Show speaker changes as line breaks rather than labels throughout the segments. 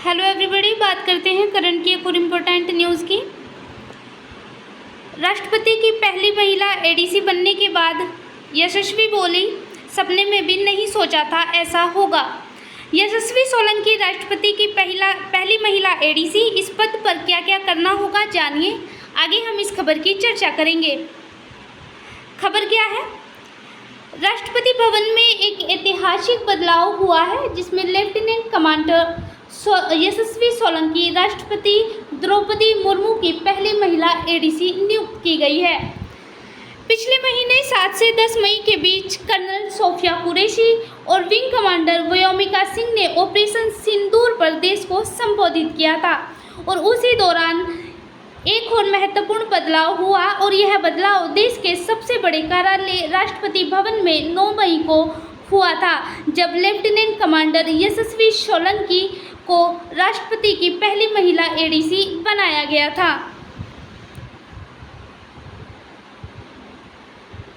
Hello everybody, बात करते हैं करंट की एक और इम्पोर्टेंट न्यूज़ की। राष्ट्रपति की पहली महिला एडीसी बनने के बाद यशस्वी बोली, सपने में भी नहीं सोचा था ऐसा होगा। यशस्वी सोलंकी राष्ट्रपति की पहली महिला एडीसी। इस पद पर क्या क्या करना होगा जानिए, आगे हम इस खबर की चर्चा करेंगे। खबर क्या है? राष्ट्रपति भवन में एक ऐतिहासिक बदलाव हुआ है जिसमें लेफ्टिनेंट कमांडर यशस्वी सोलंकी राष्ट्रपति द्रौपदी मुर्मू की पहली महिला एडीसी नियुक्त की गई है। पिछले महीने 7 से 10 मई के बीच कर्नल सोफिया कुरैशी और विंग कमांडर व्योमिका सिंह ने ऑपरेशन सिंदूर पर देश को संबोधित किया था और उसी दौरान एक और महत्वपूर्ण बदलाव हुआ और यह बदलाव देश के सबसे बड़े कार्यालय राष्ट्रपति भवन में 9 मई को हुआ था, जब लेफ्टिनेंट कमांडर यशस्वी सोलंकी को राष्ट्रपति की पहली महिला एडीसी बनाया गया था।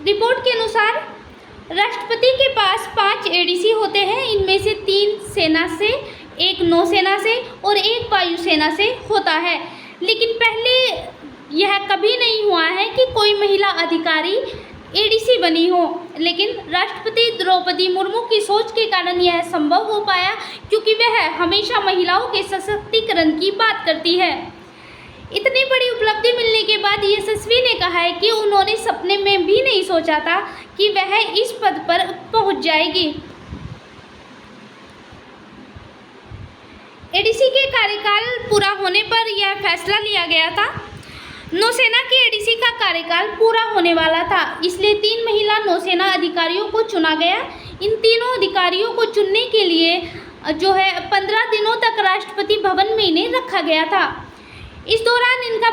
रिपोर्ट के अनुसार राष्ट्रपति के पास 5 एडीसी होते हैं। इनमें से 3 सेना से, 1 नौसेना से और 1 वायुसेना से होता है। लेकिन पहले यह कभी नहीं हुआ है कि कोई महिला अधिकारी एडीसी बनी हो, लेकिन राष्ट्रपति द्रौपदी मुर्मू की सोच के कारण यह संभव हो पाया, क्योंकि वह हमेशा महिलाओं के सशक्तिकरण की बात करती है। इतनी बड़ी उपलब्धि मिलने के बाद यशस्वी ने कहा है कि उन्होंने सपने में भी नहीं सोचा था कि वह इस पद पर पहुंच जाएगी। एडीसी के कार्यकाल पूरा होने पर यह फैसला लिया गया था। नौसेना की एडीसी का कार्यकाल पूरा होने वाला था, इसलिए 3 महिला नौसेना अधिकारियों को चुना गया। इन तीनों अधिकारियों को चुनने के लिए 15 दिनों तक राष्ट्रपति भवन में इन्हें रखा गया था। इस दौरान इनका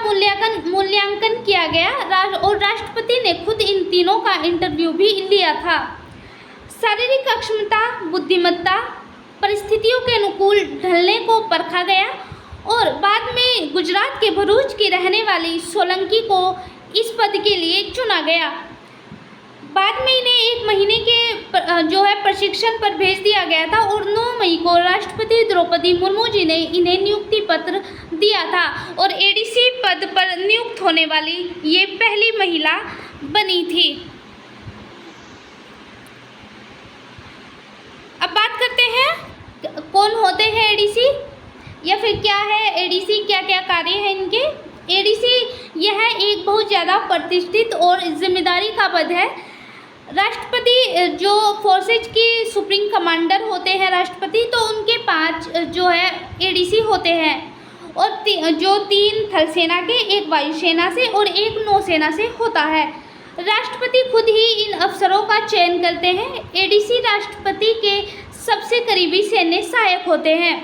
मूल्यांकन किया गया और राष्ट्रपति ने खुद इन तीनों का इंटरव्यू भी लिया था। शारीरिक अक्षमता, बुद्धिमत्ता, परिस्थितियों के अनुकूल ढलने को परखा गया और बाद में गुजरात के भरूच की रहने वाली सोलंकी को इस पद के लिए चुना गया। बाद में इन्हें 1 महीने के प्रशिक्षण पर भेज दिया गया था और 9 मई को राष्ट्रपति द्रौपदी मुर्मू जी ने इन्हें नियुक्ति पत्र दिया था और एडीसी पद पर नियुक्त होने वाली ये पहली महिला बनी थी। अब बात करते हैं कौन होते हैं एडीसी, या फिर क्या है एडीसी, क्या क्या कार्य हैं इनके। एडीसी यह एक बहुत ज़्यादा प्रतिष्ठित और जिम्मेदारी का पद है। राष्ट्रपति जो फोर्सेज की सुप्रीम कमांडर होते हैं राष्ट्रपति, तो उनके 5 एडीसी होते हैं और 3 थल सेना के, 1 वायुसेना से और 1 नौसेना से होता है। राष्ट्रपति खुद ही इन अफसरों का चयन करते हैं। एडीसी राष्ट्रपति के सबसे करीबी सैन्य सहायक होते हैं,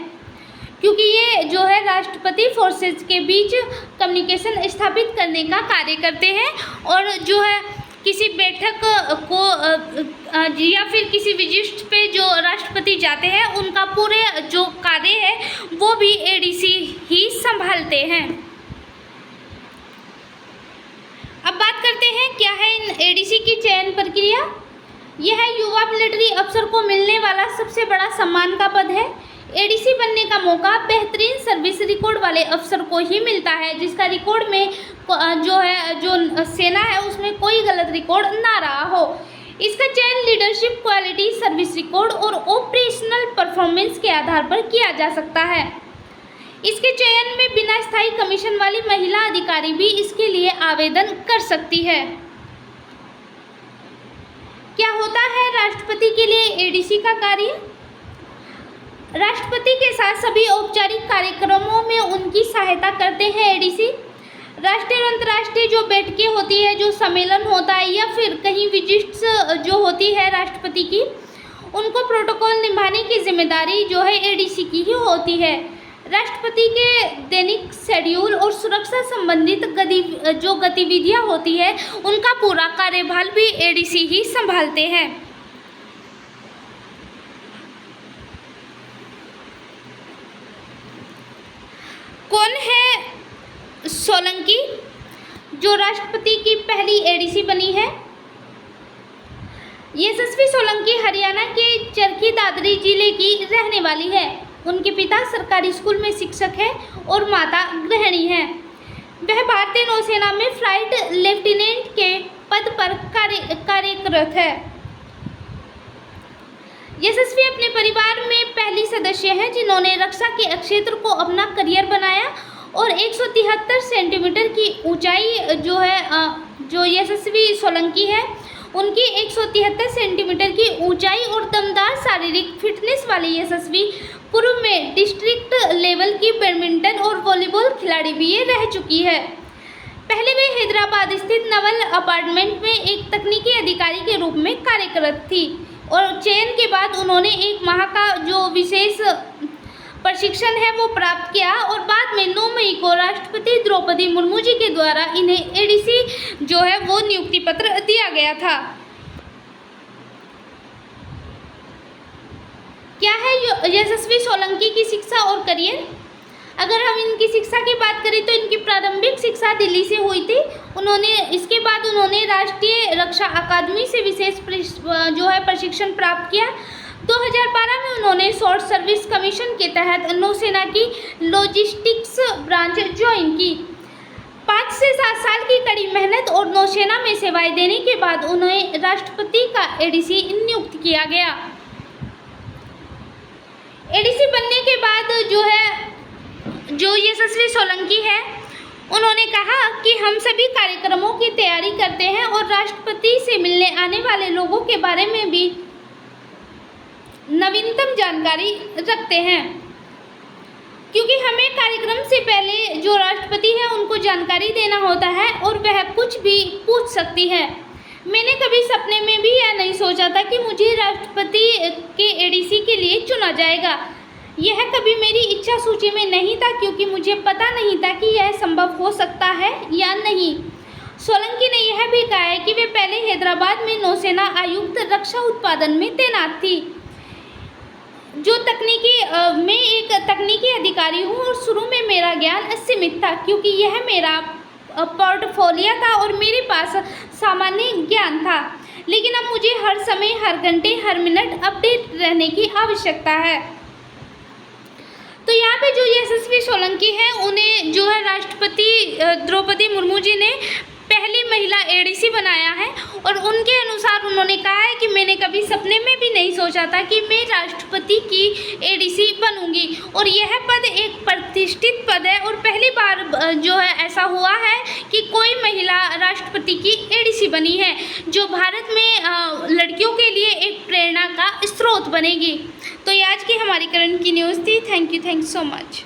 क्योंकि ये राष्ट्रपति फोर्सेज के बीच कम्युनिकेशन स्थापित करने का कार्य करते हैं और किसी बैठक को या फिर किसी विजिट पे जो राष्ट्रपति जाते हैं उनका पूरे जो कार्य है वो भी एडीसी ही संभालते हैं। अब बात करते हैं क्या है इन एडीसी की चयन प्रक्रिया। यह युवा मिलिट्री अफसर को मिलने वाला सबसे बड़ा सम्मान का पद है। एडीसी बनने का मौका बेहतरीन सर्विस रिकॉर्ड वाले अफसर को ही मिलता है, जिसका रिकॉर्ड में जो सेना है उसमें कोई गलत रिकॉर्ड ना रहा हो। इसका चयन लीडरशिप क्वालिटी, सर्विस रिकॉर्ड और ऑपरेशनल परफॉर्मेंस के आधार पर किया जा सकता है। इसके चयन में बिना स्थायी कमीशन वाली महिला अधिकारी भी इसके लिए आवेदन कर सकती है। क्या होता है राष्ट्रपति के लिए एडीसी का कार्य? राष्ट्रपति के साथ सभी औपचारिक कार्यक्रमों में उनकी सहायता करते हैं एडीसी। राष्ट्रीय और अंतर्राष्ट्रीय जो बैठकें होती है, जो सम्मेलन होता है या फिर कहीं विजिट्स जो होती है राष्ट्रपति की, उनको प्रोटोकॉल निभाने की जिम्मेदारी एडीसी की ही होती है। राष्ट्रपति के दैनिक शेड्यूल और सुरक्षा संबंधित जो गतिविधियां होती है उनका पूरा कार्यभार भी एडीसी ही संभालते हैं। कौन है सोलंकी जो राष्ट्रपति की पहली एडीसी बनी है? यशस्वी सोलंकी हरियाणा के चरखी दादरी जिले की रहने वाली है। उनके पिता सरकारी स्कूल में शिक्षक हैं और माता गृहिणी हैं। वह भारतीय नौसेना में फ्लाइट लेफ्टिनेंट के पद पर कार्यरत है। यशस्वी अपने परिवार में पहली सदस्य हैं जिन्होंने रक्षा के क्षेत्र को अपना करियर बनाया और 173 सेंटीमीटर की ऊंचाई जो यशस्वी सोलंकी है उनकी 173 सेंटीमीटर की ऊंचाई और दमदार शारीरिक फिटनेस वाले यशस्वी पूर्व में डिस्ट्रिक्ट लेवल की बैडमिंटन और वॉलीबॉल खिलाड़ी भी ये रह चुकी है। पहले वे हैदराबाद स्थित नवल अपार्टमेंट में एक तकनीकी अधिकारी के रूप में कार्यरत थी और चयन के बाद उन्होंने 1 माह का जो विशेष प्रशिक्षण है वो प्राप्त किया और बाद में 9 मई को राष्ट्रपति द्रौपदी मुर्मू जी के द्वारा इन्हें एडीसी जो है वो नियुक्ति पत्र दिया गया था। क्या है यशस्वी सोलंकी की शिक्षा और करियर? अगर हम इनकी शिक्षा की बात करें तो इनकी प्रारंभिक शिक्षा दिल्ली से हुई थी। इसके बाद उन्होंने राष्ट्रीय रक्षा अकादमी से विशेष प्रशिक्षण प्राप्त किया। 2012 में उन्होंने शॉर्ट सर्विस कमीशन के तहत नौसेना की लॉजिस्टिक्स ब्रांच ज्वाइन की। 5 से 7 साल की कड़ी मेहनत और नौसेना में सेवाएं देने के बाद उन्हें राष्ट्रपति का एडीसी नियुक्त किया गया। एडीसी बनने के बाद जो यशस्वी सोलंकी है उन्होंने कहा कि हम सभी कार्यक्रमों की तैयारी करते हैं और राष्ट्रपति से मिलने आने वाले लोगों के बारे में भी नवीनतम जानकारी रखते हैं, क्योंकि हमें कार्यक्रम से पहले जो राष्ट्रपति है उनको जानकारी देना होता है और वह कुछ भी पूछ सकती है। मैंने कभी सपने में भी यह नहीं सोचा था कि मुझे राष्ट्रपति के एडीसी के लिए चुना जाएगा। यह कभी मेरी इच्छा सूची में नहीं था, क्योंकि मुझे पता नहीं था कि यह संभव हो सकता है या नहीं। सोलंकी ने यह भी कहा है कि वे पहले हैदराबाद में नौसेना आयुक्त रक्षा उत्पादन में तैनात थी। मैं एक तकनीकी अधिकारी हूँ और शुरू में मेरा ज्ञान असीमित था, क्योंकि यह मेरा पोर्टफोलियो था और मेरे पास सामान्य ज्ञान था। लेकिन अब मुझे हर समय, हर घंटे, हर मिनट अपडेट रहने की आवश्यकता है। तो यहाँ पे जो यशस्वी सोलंकी है उन्हें जो है राष्ट्रपति द्रौपदी मुर्मू जी ने पहली महिला एडीसी बनाया है और उनके अनुसार उन्होंने कहा है कि मैंने कभी सपने में भी नहीं सोचा था कि मैं राष्ट्रपति की एडीसी बनूंगी और यह पद एक प्रतिष्ठित पद है और पहली बार जो है ऐसा हुआ है कि कोई महिला राष्ट्रपति की एडीसी बनी है, जो भारत में लड़कियों के लिए एक प्रेरणा का स्रोत बनेगी। तो ये आज की हमारी करंट की न्यूज़ थी। Thank you so much.